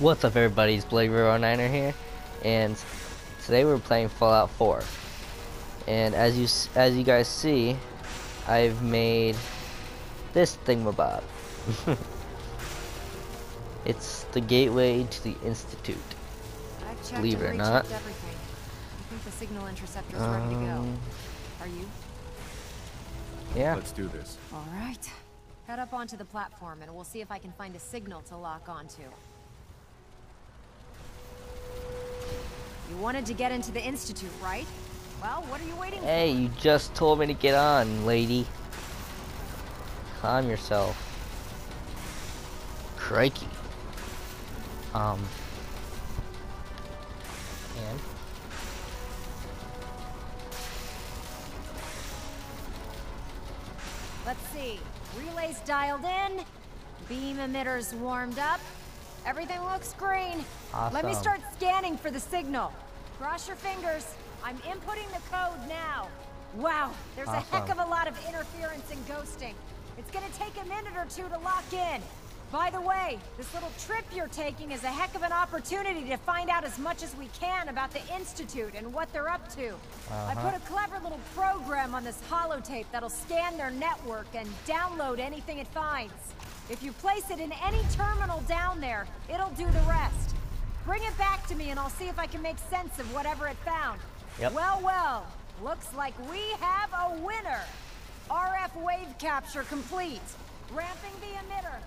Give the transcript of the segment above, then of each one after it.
What's up, everybody? It's Blake09er here, and today we're playing Fallout 4. And as you guys see, I've made this thingamabob. It's the gateway to the Institute. I've checked Believe it or and not. rechecked everything. I think the signal interceptor's ready to go. Are you? Yeah. Let's do this. All right. Head up onto the platform and we'll see if I can find a signal to lock onto. You wanted to get into the Institute, right? Well, what are you waiting for? Hey, you just told me to get on, lady. Calm yourself. Crikey. And? Let's see. Relays dialed in. Beam emitters warmed up. Everything looks green. Awesome. Let me start scanning for the signal. Cross your fingers. I'm inputting the code now. Wow, there's a heck of a lot of interference and ghosting. It's gonna take a minute or two to lock in. By the way, this little trip you're taking is a heck of an opportunity to find out as much as we can about the Institute and what they're up to. I put a clever little program on this holotape that'll scan their network and download anything it finds. If you place it in any terminal down there, it'll do the rest. Bring it back to me and I'll see if I can make sense of whatever it found. Yep. Well, well, looks like we have a winner. RF wave capture complete. Ramping the emitter.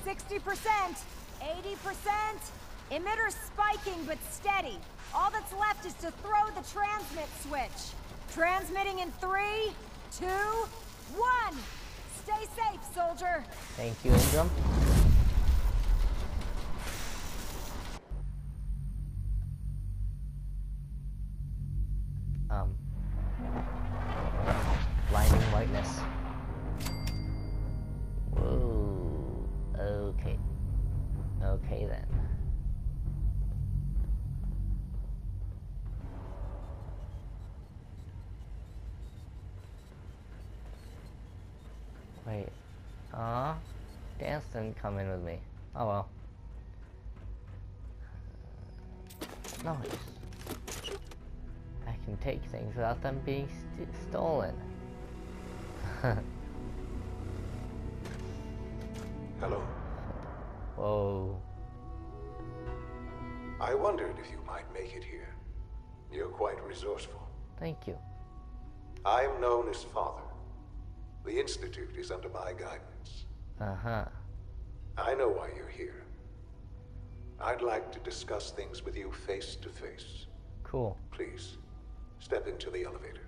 60%, 80%. Emitter spiking but steady. All that's left is to throw the transmit switch. Transmitting in 3, 2, 1. Stay safe, soldier. Thank you, Ingram. Blinding whiteness. Whoa. Okay. Okay then. Wait. Dance didn't come in with me. Oh well. Nice. I can take things without them being stolen. Hello. Whoa. I wondered if you might make it here. You're quite resourceful. Thank you. I'm known as Father. The Institute is under my guidance. I know why you're here. I'd like to discuss things with you face to face. Cool. Please, step into the elevator.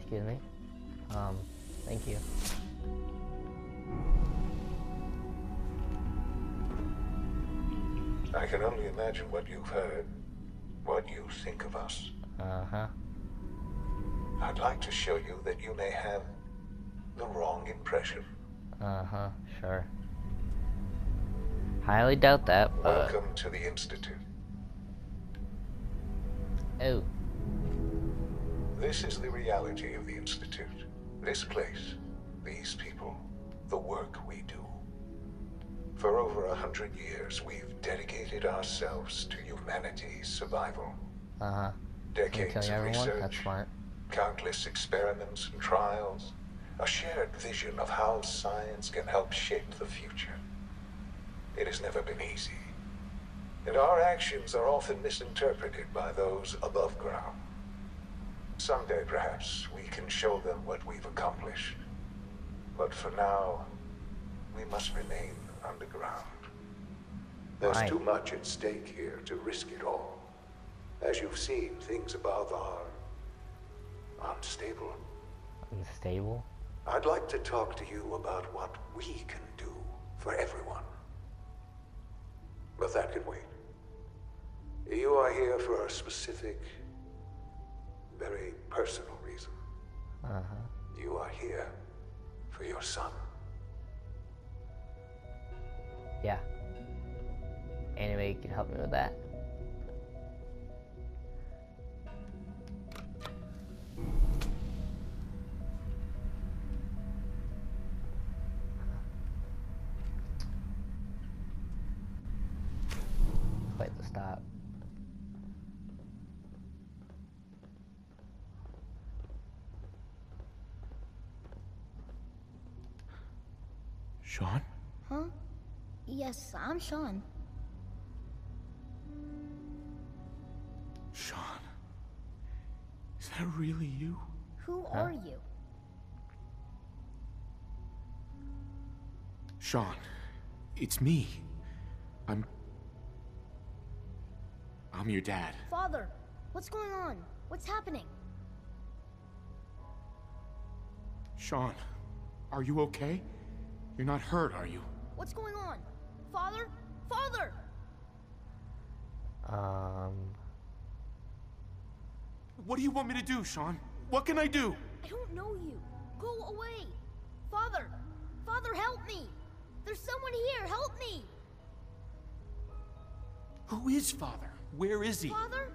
Excuse me. Thank you. I can only imagine what you've heard, what you think of us. I'd like to show you that you may have the wrong impression. Sure. Highly doubt that, but... Welcome to the Institute. Oh. This is the reality of the Institute. This place, these people, the work we do. For over 100 years, we've dedicated ourselves to humanity's survival. Decades of everyone? research, That's smart. countless experiments and trials, a shared vision of how science can help shape the future. It has never been easy, and our actions are often misinterpreted by those above ground. Someday, perhaps, we can show them what we've accomplished. But for now, we must remain underground. There's too much at stake here to risk it all. As you've seen, things above are unstable. Unstable? I'd like to talk to you about what we can do for everyone. But that can wait. You are here for a specific, very personal reason. You are here for your son. Yeah. Anyway, you can help me with that. Sean? Huh? Yes, I'm Sean. Sean? Is that really you? Who are you? Sean, it's me. I'm your dad. Father, what's going on? What's happening? Sean, are you okay? You're not hurt, are you? What's going on? Father? Father! What do you want me to do, Sean? What can I do? I don't know you. Go away. Father! Father, help me! There's someone here, help me! Who is Father? Where is he? Father?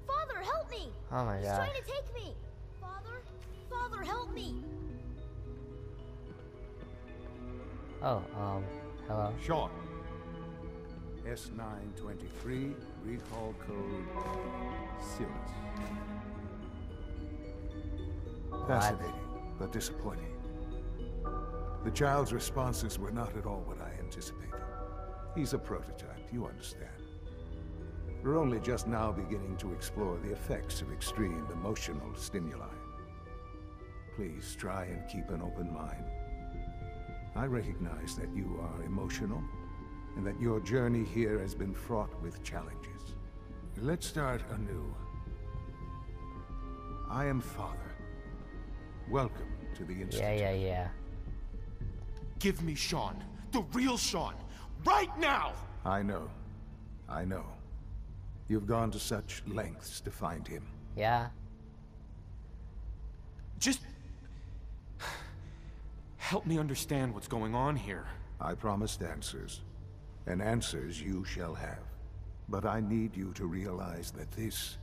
Father, help me! Oh my He's gosh. trying to take me! Father? Father, help me! Oh, hello. Sean. S923, recall code Cirrus. Fascinating, but disappointing. The child's responses were not at all what I anticipated. He's a prototype, you understand. We're only just now beginning to explore the effects of extreme emotional stimuli. Please try and keep an open mind. I recognize that you are emotional, and that your journey here has been fraught with challenges. Let's start anew. I am Father. Welcome to the Institute. Yeah. Give me Sean. The real Sean. Right now! I know. You've gone to such lengths to find him. Yeah. Just... help me understand what's going on here. I promised answers, and answers you shall have. But I need you to realize that this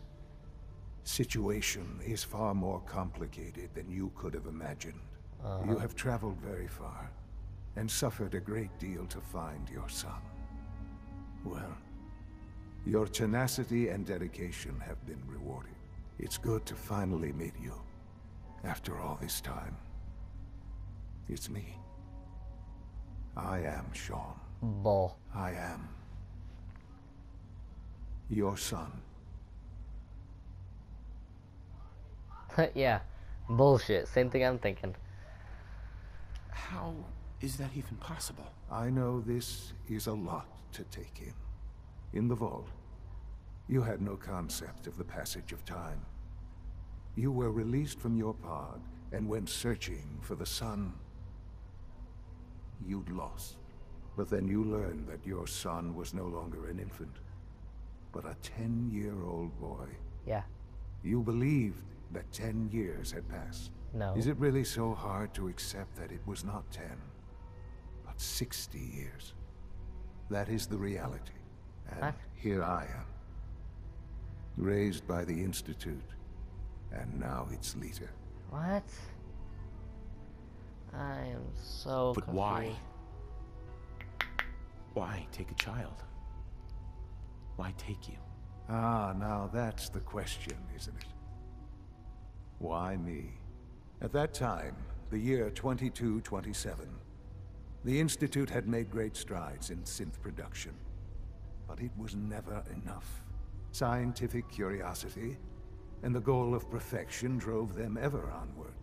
situation is far more complicated than you could have imagined. You have traveled very far, and suffered a great deal to find your son. Well, your tenacity and dedication have been rewarded. It's good to finally meet you, after all this time. It's me. I am Sean. Bull. I am your son. Yeah. Bullshit. Same thing I'm thinking. How is that even possible? I know this is a lot to take in. In the vault, you had no concept of the passage of time. You were released from your pod and went searching for the son you'd lost. But then you learned that your son was no longer an infant, but a 10-year-old boy. Yeah. You believed that 10 years had passed. No. Is it really so hard to accept that it was not 10, but 60 years? That is the reality. And What? here I am, raised by the Institute, and now its leader. What? I am so But confused. why? Why take a child? Why take you? Ah, now that's the question, isn't it? Why me? At that time, the year 2227, the Institute had made great strides in synth production. But it was never enough. Scientific curiosity and the goal of perfection drove them ever onward.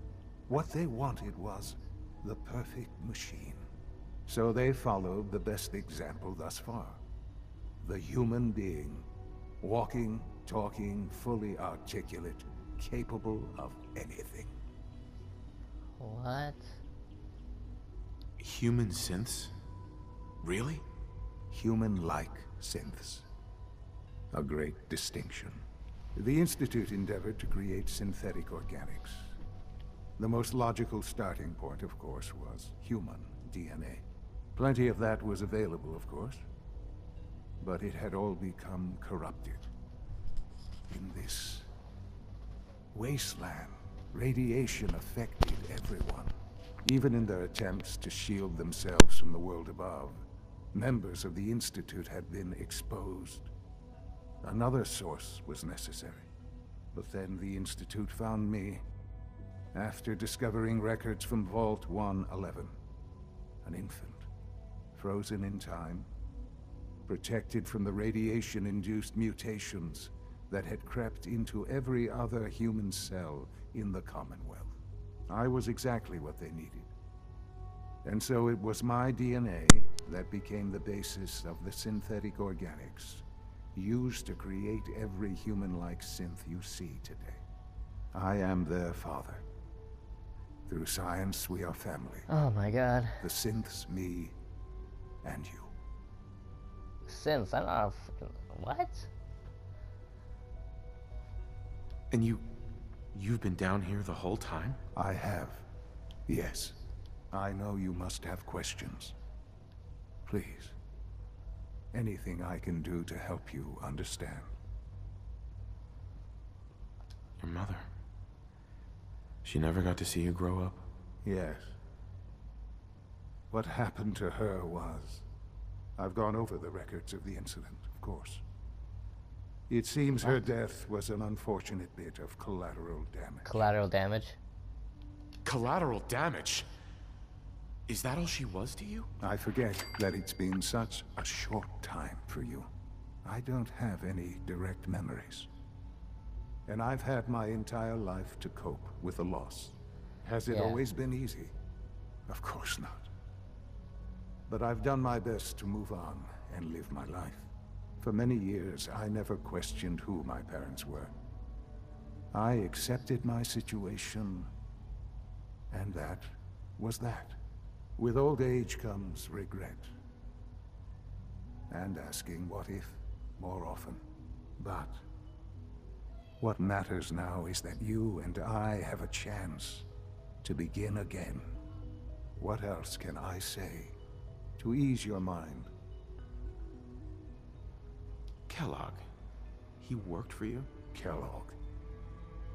What they wanted was the perfect machine. So they followed the best example thus far. The human being. Walking, talking, fully articulate, capable of anything. What? Human synths? Really? Human-like synths. A great distinction. The Institute endeavored to create synthetic organics. The most logical starting point, of course, was human DNA. Plenty of that was available, of course. But it had all become corrupted. In this wasteland, radiation affected everyone. Even in their attempts to shield themselves from the world above, members of the Institute had been exposed. Another source was necessary. But then the Institute found me after discovering records from Vault 111. an infant, frozen in time, protected from the radiation-induced mutations that had crept into every other human cell in the Commonwealth. I was exactly what they needed. And so it was my DNA that became the basis of the synthetic organics used to create every human-like synth you see today. I am their father. Through science, we are family. Oh my god. The synths, me, and you. Synths? I don't know. What? And you've been down here the whole time? I have. Yes. I know you must have questions. Please. Anything I can do to help you understand. Your mother. She never got to see you grow up? Yes. What happened to her was... I've gone over the records of the incident, of course. It seems her death was an unfortunate bit of collateral damage. Collateral damage? Collateral damage? Is that all she was to you? I forget that it's been such a short time for you. I don't have any direct memories. And I've had my entire life to cope with the loss. Has it always been easy? Of course not. But I've done my best to move on and live my life. For many years, I never questioned who my parents were. I accepted my situation, and that was that. With old age comes regret. And asking what if more often. But what matters now is that you and I have a chance to begin again. What else can I say to ease your mind? Kellogg. He worked for you? Kellogg.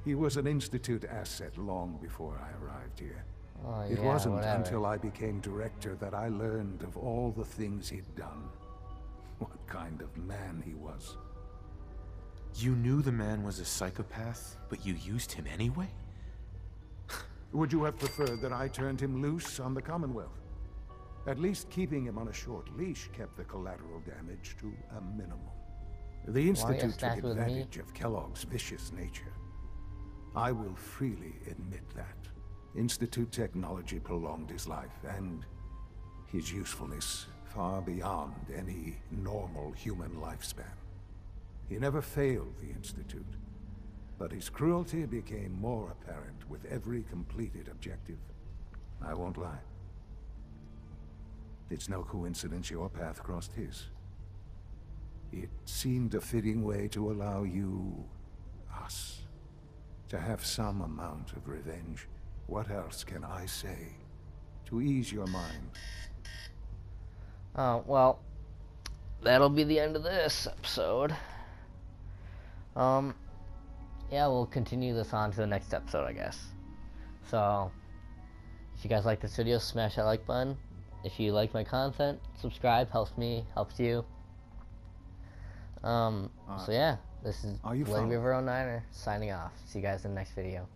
He was an Institute asset long before I arrived here. Oh, It yeah, wasn't whatever. until I became director that I learned of all the things he'd done. What kind of man he was. You knew the man was a psychopath, but you used him anyway? Would you have preferred that I turned him loose on the Commonwealth? At least keeping him on a short leash kept the collateral damage to a minimum. The Institute took stacked with me? advantage of Kellogg's vicious nature. I will freely admit that. Institute technology prolonged his life, and his usefulness far beyond any normal human lifespan. He never failed the Institute, but his cruelty became more apparent with every completed objective. I won't lie. It's no coincidence your path crossed his. It seemed a fitting way to allow you, us, to have some amount of revenge. What else can I say to ease your mind? Oh, well, that'll be the end of this episode. Yeah, we'll continue this on to the next episode, I guess. So, if you guys like this video, smash that like button. If you like my content, subscribe. Helps me, helps you. So yeah, this is Bloody River 09er signing off. See you guys in the next video.